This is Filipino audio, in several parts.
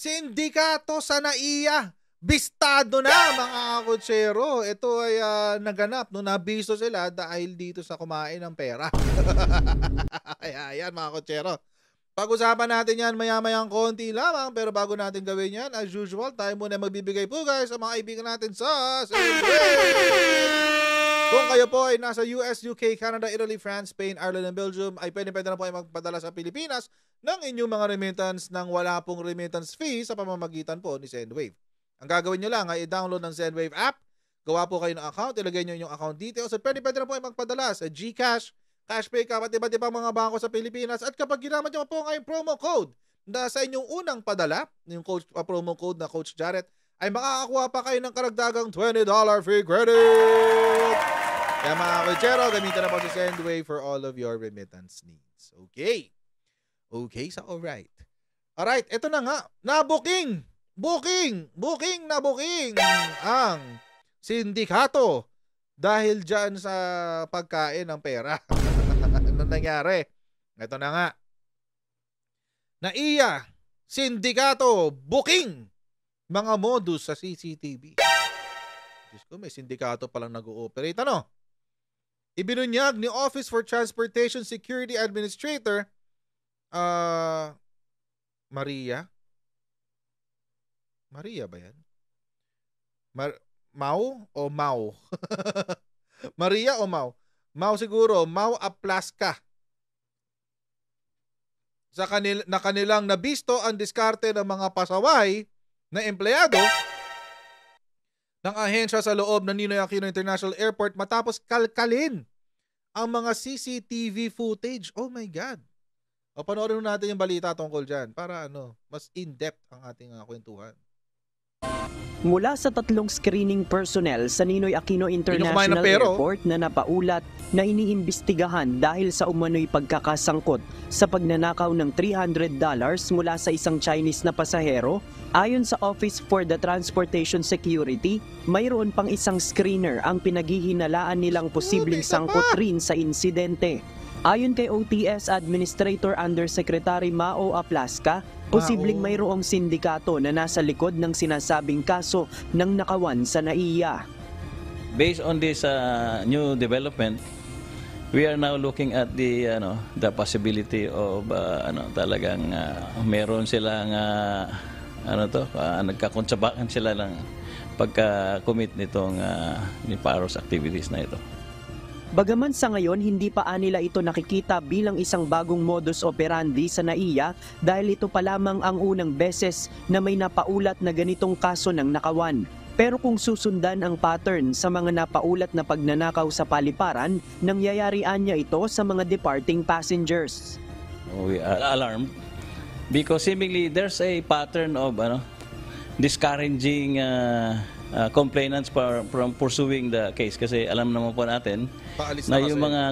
Sindikato sa NAIA. Bistado na mga kakutsero. Ito ay naganap no, nabisto sila dahil dito sa kumain ng pera. Ayan mga kutsero. Pag-usapan natin yan maya-mayang konti lamang, pero bago natin gawin yan, as usual, tayo muna magbibigay po guys sa mga kaibigan natin sa kung kayo po ay nasa US, UK, Canada, Italy, France, Spain, Ireland, and Belgium, ay pwede na po ay magpadala sa Pilipinas ng inyong mga remittance nang wala pong remittance fee sa pamamagitan po ni Sendwave. Ang gagawin nyo lang ay i-download ng Sendwave app, gawa po kayo ng account, ilagay nyo yung account details, at pwede na po ay magpadala sa GCash, Cashpay, at iba't ibang mga bangko sa Pilipinas. At kapag ginamit nyo po ngayong promo code na sa inyong unang padala, yung promo code na Coach Jarrett, ay makakakuha pa kayo ng karagdagang $20 free credit. Kaya mga kutsero, gamitin na po si Sendwave for all of your remittance needs. Okay. Okay, so alright. Alright, ito na nga. Na-booking ang sindikato dahil dyan sa pagkain ng pera. Ano nangyari? Ito na nga. NAIA, sindikato, booking mga modus sa CCTV. Diyos ko, may sindikato palang nag-ooperate. Ano? Ibinunyag ni Office for Transportation Security Administrator Maria ba yan? Mau o Mau? Maria o Mau? Mau siguro, Mau Aplaska. Na kanilang nabisto ang diskarte ng mga pasaway na empleyado ng ahensya sa loob ng Ninoy Aquino International Airport matapos kalkalin ang mga CCTV footage. Oh my God. O panoorin natin yung balita tungkol dyan para mas in-depth ang ating kwentuhan. Mula sa 3 screening personnel sa Ninoy Aquino International Airport na napaulat na iniimbestigahan dahil sa umano'y pagkakasangkot sa pagnanakaw ng $300 mula sa isang Chinese na pasahero, ayon sa Office for the Transportation Security, mayroon pang isang screener ang pinaghihinalaan nilang posibleng sangkot rin sa insidente. Ayon kay OTS Administrator Undersecretary Mao Aplaska, posibleng mayroong sindikato na nasa likod ng sinasabing kaso ng nakawan sa NAIA. Based on this new development, we are now looking at the possibility of talagang meron silang nagkakonsabaan sila ng pagka-commit nitong nefarious activities na ito. Bagaman sa ngayon, hindi pa nila ito nakikita bilang isang bagong modus operandi sa NAIA dahil ito pa lamang ang unang beses na may napaulat na ganitong kaso ng nakawan. Pero kung susundan ang pattern sa mga napaulat na pagnanakaw sa paliparan, nangyayarian niya ito sa mga departing passengers. We are alarmed because seemingly there's a pattern of discouraging complainants from pursuing the case kasi alam naman po natin na yung mga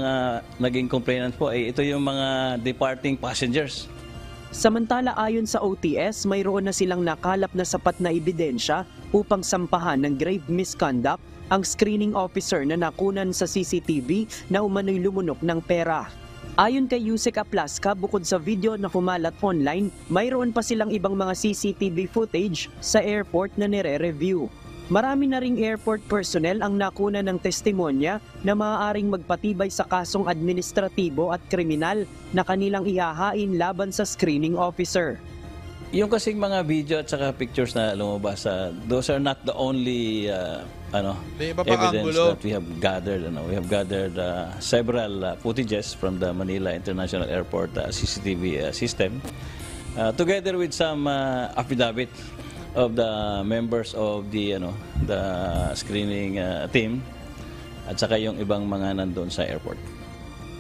naging complainants po ito yung mga departing passengers. Samantala ayon sa OTS, mayroon na silang nakalap na sapat na ebidensya upang sampahan ng grave misconduct ang screening officer na nakunan sa CCTV na umano'y lumunok ng pera. Ayon kay Yusek Aplaska, bukod sa video na kumalat online, mayroon pa silang ibang mga CCTV footage sa airport na nire-review. Marami na ring airport personnel ang nakuna ng testimonya na maaaring magpatibay sa kasong administratibo at kriminal na kanilang ihahain laban sa screening officer. Yung kasing mga video at saka pictures na lumabas, those are not the only evidence that we have gathered. We have gathered several footages from the Manila International Airport CCTV system, together with some affidavit of the members of the screening team at saka yung ibang mga nandoon sa airport.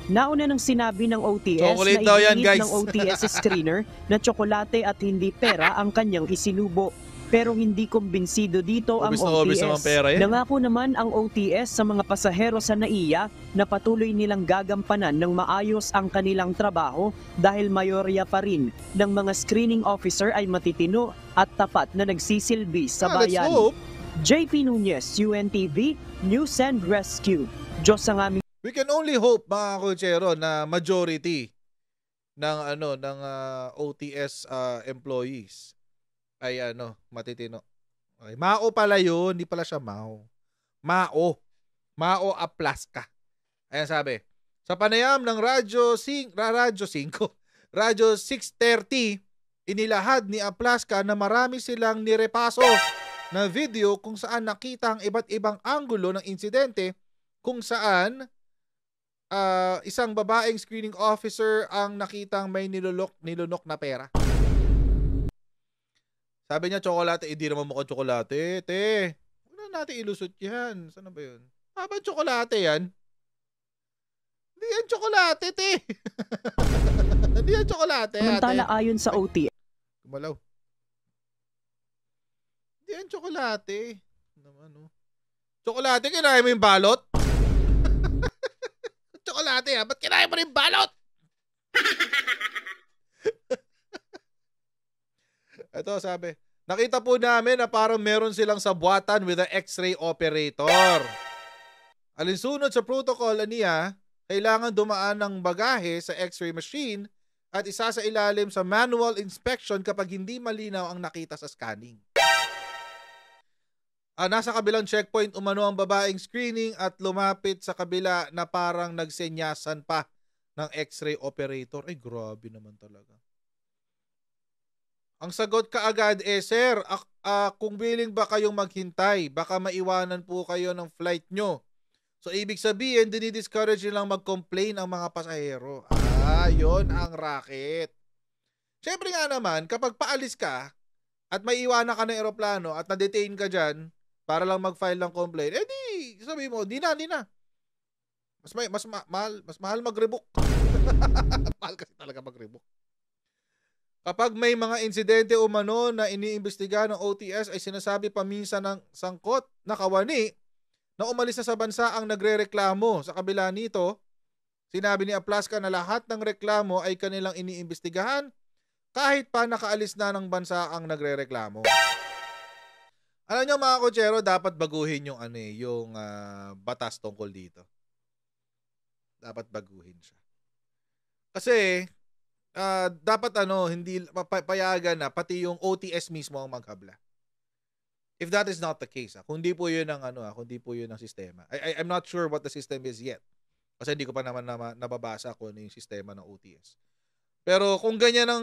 Nauna nang sinabi ng OTS na iginit ng OTS screener na tsokolate at hindi pera ang kanyang isinubo. Pero hindi kumbinsido dito ang OTS. Nangako naman ang OTS sa mga pasahero sa NAIA na patuloy nilang gagampanan ng maayos ang kanilang trabaho dahil mayorya pa rin ng mga screening officer ay matitino at tapat na nagsisilbi sa bayan. JP Nunez, UNTV, News and Rescue. Diyos ang aming... We can only hope mga kutsero na majority ng OTS employees ay matitino. Okay. Mao pala yun, hindi pala siya Mao. Mao Aplaska. Ayan sabi. Sa panayam ng Radyo 630, inilahad ni Aplaska na marami silang nirepaso na video kung saan nakita ang iba't ibang anggulo ng insidente kung saan isang babaeng screening officer ang nakitang may nilunok na pera. Sabi niya, tsokolate. Hindi naman mukhang tsokolate. Te, huwag na natin ilusot yan. Saan ba yun? Ba tsokolate yan? Hindi yan tsokolate, te. Hindi yan tsokolate. Samantala ayon sa OT. Kumalaw. Hindi yan tsokolate. Tsokolate, kinain mo yung balot? Tsokolate ha? Ba't kinain mo rin balot? Ito sabi, nakita po namin na parang meron silang sabuatan with an X-ray operator. Alinsunod sa protocol niya, kailangan dumaan ng bagahe sa X-ray machine at isa sa ilalim sa manual inspection kapag hindi malinaw ang nakita sa scanning. Nasa kabilang checkpoint umano ang babaeng screening at lumapit sa kabila na parang nagsenyasan pa ng X-ray operator. Ay, grabe naman talaga. Ang sagot kaagad sir, kung willing ba kayong maghintay, baka maiwanan po kayo ng flight nyo. So, ibig sabihin, dinidiscourage nilang mag-complain ang mga pasahero. Yun ang racket. Siyempre nga naman, kapag paalis ka at may iwanan ka ng eroplano at na-detain ka dyan para lang mag-file ng complaint, di, sabi mo, di na. Mas mahal mag-rebook. Mahal kasi talaga mag-rebook. Kapag may mga insidente umano na iniimbestiga ng OTS ay sinasabi paminsan ng sangkot na kawani na umalis na sa bansa ang nagrereklamo. Sa kabila nito, sinabi ni Aplaska na lahat ng reklamo ay kanilang iniimbestigahan kahit pa nakaalis na ng bansa ang nagrereklamo. Alam niyo mga kotsero, dapat baguhin yung batas tungkol dito. Dapat baguhin siya. Kasi dapat hindi payagan na pati yung OTS mismo ang maghabla. If that is not the case, kung di po yun ang kung di po yun ang sistema. I'm not sure what the system is yet. Kasi hindi ko pa naman nababasa kung ano yung sistema ng OTS. Pero kung ganyan ang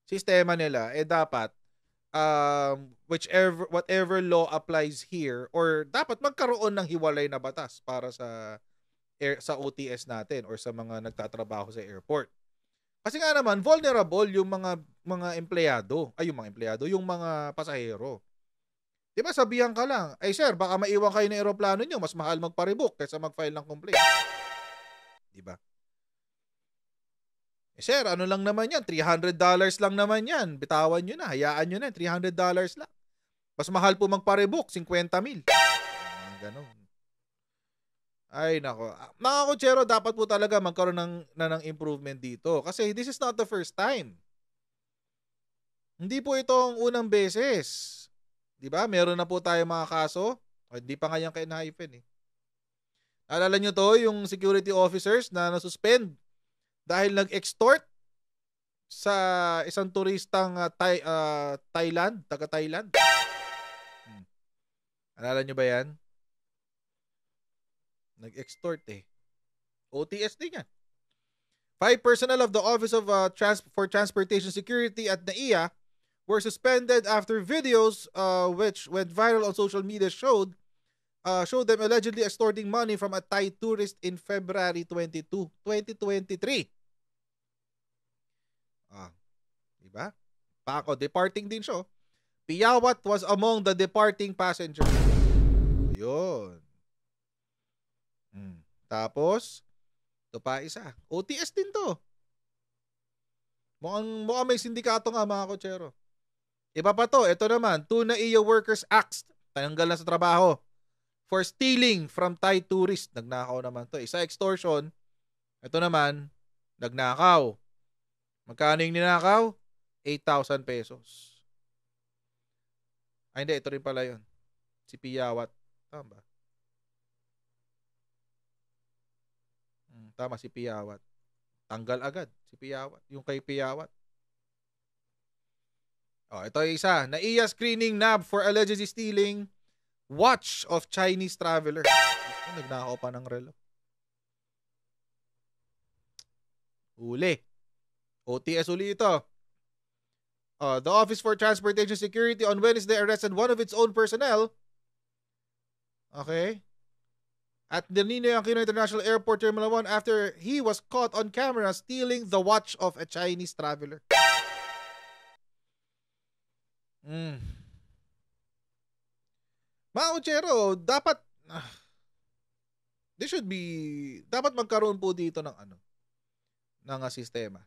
sistema nila, dapat whatever law applies here, or dapat magkaroon ng hiwalay na batas para sa OTS natin or sa mga nagtatrabaho sa airport. Kasi nga naman, vulnerable yung mga empleyado, yung mga pasahero. Diba sabihan ka lang, sir, baka maiwan kayo ng aeroplano nyo, mas mahal magpa-rebook kaysa mag-file ng complaint. Diba? Sir, ano lang naman yan? $300 lang naman yan. Bitawan nyo na, hayaan nyo na, $300 lang. Mas mahal po magpa-rebook, 50,000. Ganon. Ay, nako. Mga kotsero, dapat po talaga magkaroon ng improvement dito. Kasi this is not the first time. Hindi po ito ang unang beses. Diba? Meron na po tayo mga kaso. Hindi pa nga yan kay Hyphen. Alala nyo to, yung security officers na nasuspend dahil nag-extort sa isang turistang Thailand, taga-Thailand. Alala nyo ba yan? Nag-extort OTS din yan. 5 personnel of the Office of for Transportation Security at NAIA were suspended after videos which went viral on social media showed them allegedly extorting money from a Thai tourist in February 22, 2023. Diba? Pako, departing din siya. Piyawat was among the departing passengers. Yun. Tapos, ito pa isa. OTS din to. Mukhang may sindikato nga mga kotsero. Iba pa to. Ito naman, 2 NAIA workers axed. Tanggal na sa trabaho. For stealing from Thai tourists. Nagnakaw naman to. Isa extortion. Ito naman, nagnakaw. Magkano yung ninakaw? 8,000 pesos. Ay, hindi. Ito rin pala yun. Si Piyawat. Tama ba? Tama, si Piyawat. Tanggal agad si Piyawat. Yung kay Piyawat. Oh, ito yung isa. NAIA screening nab for allegedly stealing watch of Chinese traveler. Nagnakaw pa ng relo. Uli. OTS uli ito. The Office for Transportation Security on Wednesday arrested one of its own personnel. Okay. At the Ninoy Aquino International Airport Terminal 1 after he was caught on camera stealing the watch of a Chinese traveler. Mga kutsero, dapat dapat magkaroon po dito ng sistema.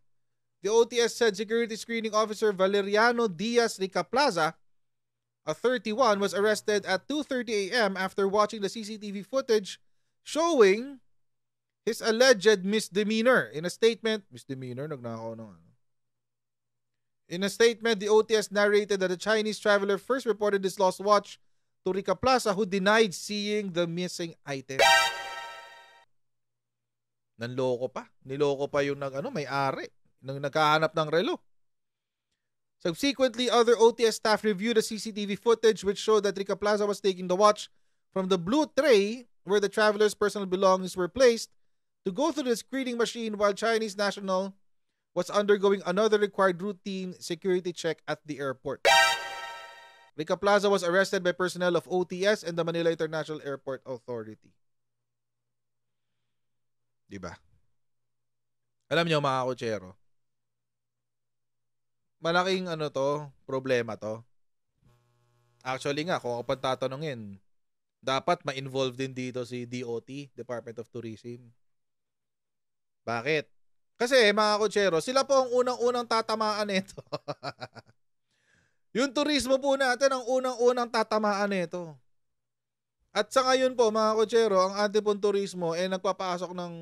The OTS said security screening officer Valeriano Diaz Ricaplaza, a 31, was arrested at 2:30 a.m. after watching the CCTV footage showing his alleged misdemeanor. In a statement, In a statement, the OTS narrated that the Chinese traveler first reported his lost watch to Ricaplaza, who denied seeing the missing item. Nanloko pa. Niloko pa yung may-ari nang naghahanap ng relo. Subsequently, other OTS staff reviewed the CCTV footage which showed that Ricaplaza was taking the watch from the blue tray where the traveler's personal belongings were placed to go through the screening machine while Chinese national was undergoing another required routine security check at the airport. Ricaplaza was arrested by personnel of OTS and the Manila International Airport Authority. Diba? Alam niyo mga kutsero, malaking problema to. Actually nga, kung ako pagtatanungin, dapat ma-involve din dito si DOT, Department of Tourism. Bakit? Kasi mga kutsero, sila po ang unang-unang tatamaan nito. Yung turismo po natin ang unang-unang tatamaan nito. At sa ngayon po mga kutsero, ang ating pong turismo nagpapasok ng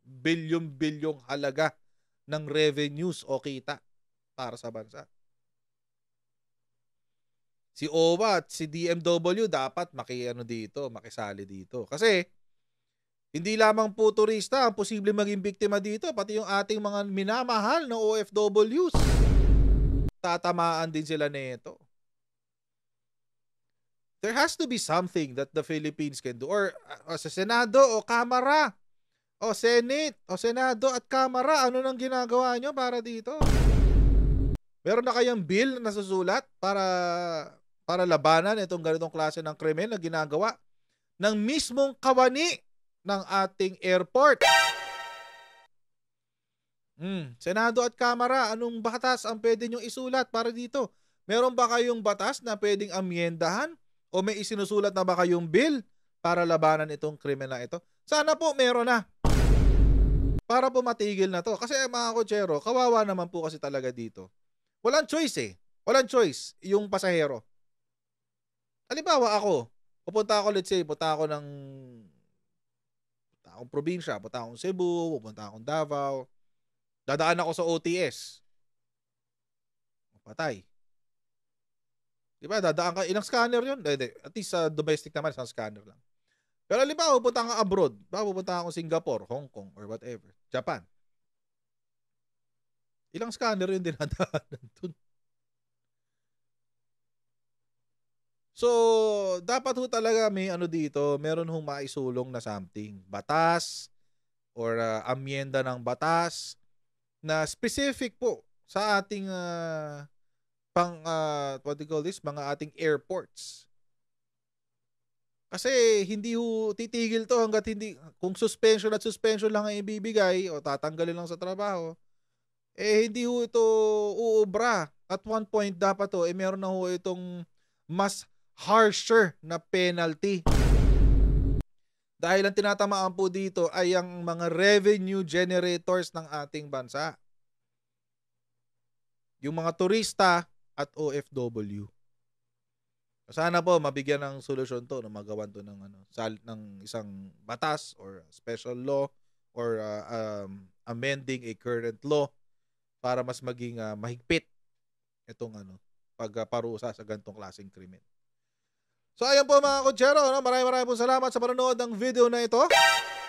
bilyong-bilyong halaga ng revenues o kita para sa bansa. Si OWA at si DMW dapat makisali dito. Kasi hindi lamang po turista ang posibleng maging biktima dito, pati yung ating mga minamahal na OFWs. Tatamaan din sila nito. There has to be something that the Philippines can do, or sa Senado o Kamara o Senate o Senado at Kamara, ano nang ginagawa nyo para dito? Meron na kayang bill na nasusulat para labanan itong ganitong klase ng krimen na ginagawa ng mismong kawani ng ating airport? Senado at Kamara, anong batas ang pwede nyo isulat para dito? Meron ba kayong batas na pwedeng amyendahan? O may isinusulat na ba kayong bill para labanan itong krimen na ito? Sana po meron na. Para po matigil na to. Kasi mga kutsero, kawawa naman po kasi talaga dito. Walang choice Walang choice yung pasahero. Halimbawa ako, pupunta ako ng probinsya, pupunta akong Cebu, pupunta akong Davao, dadaan ako sa OTS. Patay. Diba, dadaan ka, ilang scanner yun? At least sa domestic naman, isang scanner lang. Pero halimbawa, pupunta ka abroad. Pupunta ako Singapore, Hong Kong, or whatever. Japan. Ilang scanner yun dinadaanan dun. So, dapat ho talaga may dito, meron hong maisulong na something. Batas, or amyenda ng batas, na specific po sa ating mga ating airports. Kasi hindi ho titigil to hangga't kung suspension lang ang ibibigay o tatanggalin lang sa trabaho, hindi ho ito uubra. At one point dapat meron na ho itong mas harsher na penalty. Dahil ang tinatamaan po dito ay ang mga revenue generators ng ating bansa. Yung mga turista at OFW. Sana po mabigyan ng solusyon to, na magawan to ng isang batas or special law or amending a current law para mas maging mahigpit itong pagparusa sa ganitong klaseng krimen. So ayan po mga kutsero, maraming po salamat sa panonood ng video na ito.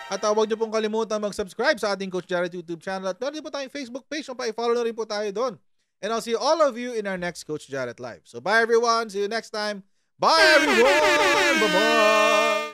At huwag niyo pong kalimutan mag-subscribe sa ating Coach Jared YouTube channel at meron din po tayong Facebook page, pa i-follow na rin po tayo doon. And I'll see all of you in our next Coach Jarrett Live. So bye everyone. See you next time. Bye everyone. Bye-bye.